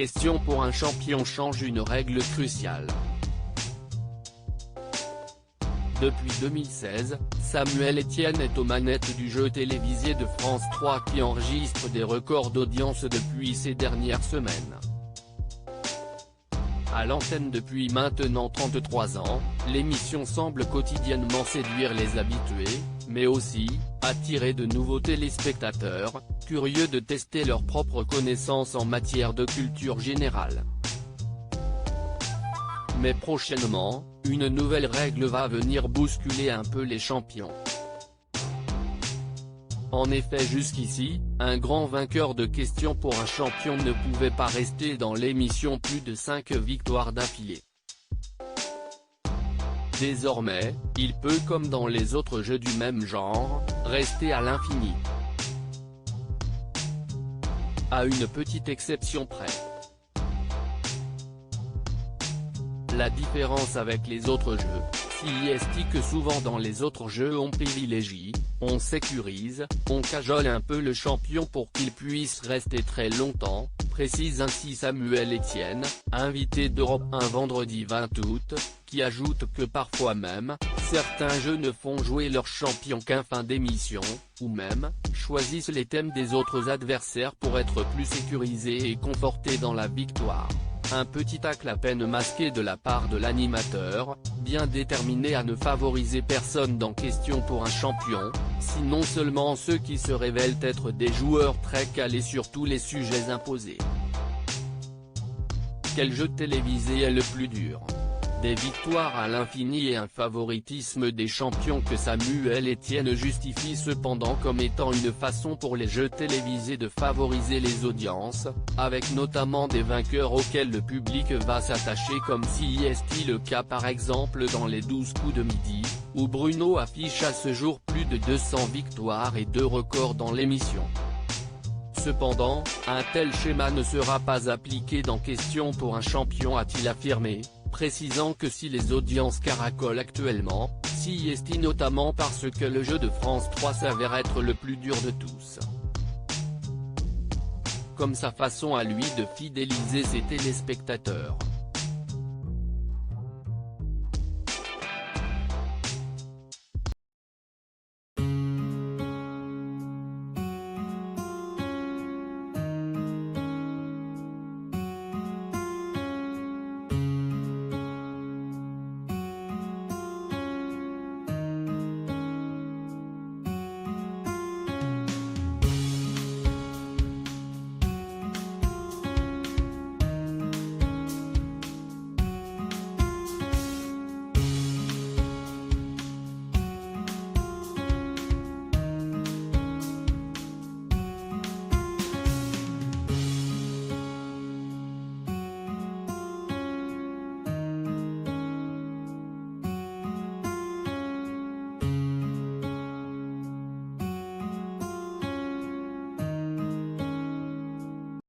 Question pour un champion change une règle cruciale. Depuis 2016, Samuel Etienne est aux manettes du jeu télévisé de France 3 qui enregistre des records d'audience depuis ces dernières semaines. À l'antenne depuis maintenant 33 ans, l'émission semble quotidiennement séduire les habitués, mais aussi, attirer de nouveaux téléspectateurs, curieux de tester leurs propres connaissances en matière de culture générale. Mais prochainement, une nouvelle règle va venir bousculer un peu les champions. En effet, jusqu'ici, un grand vainqueur de questions pour un champion ne pouvait pas rester dans l'émission plus de 5 victoires d'affilée. Désormais, il peut, comme dans les autres jeux du même genre, rester à l'infini. À une petite exception près. La différence avec les autres jeux, c'est que souvent dans les autres jeux on privilégie, on sécurise, on cajole un peu le champion pour qu'il puisse rester très longtemps, précise ainsi Samuel Etienne, invité d'Europe 1 vendredi 20 août, qui ajoute que parfois même, certains jeux ne font jouer leurs champions qu'en fin d'émission, ou même, choisissent les thèmes des autres adversaires pour être plus sécurisés et confortés dans la victoire. Un petit tacle à peine masqué de la part de l'animateur, bien déterminé à ne favoriser personne dans Question pour un champion, sinon seulement ceux qui se révèlent être des joueurs très calés sur tous les sujets imposés. Quel jeu télévisé est le plus dur ? Des victoires à l'infini et un favoritisme des champions que Samuel Etienne justifie cependant comme étant une façon pour les jeux télévisés de favoriser les audiences, avec notamment des vainqueurs auxquels le public va s'attacher comme c'est le cas par exemple dans les 12 coups de midi, où Bruno affiche à ce jour plus de 200 victoires et 2 records dans l'émission. Cependant, un tel schéma ne sera pas appliqué dans Question pour un champion, a-t-il affirmé, précisant que si les audiences caracolent actuellement, c'est notamment parce que le jeu de France 3 s'avère être le plus dur de tous. Comme sa façon à lui de fidéliser ses téléspectateurs.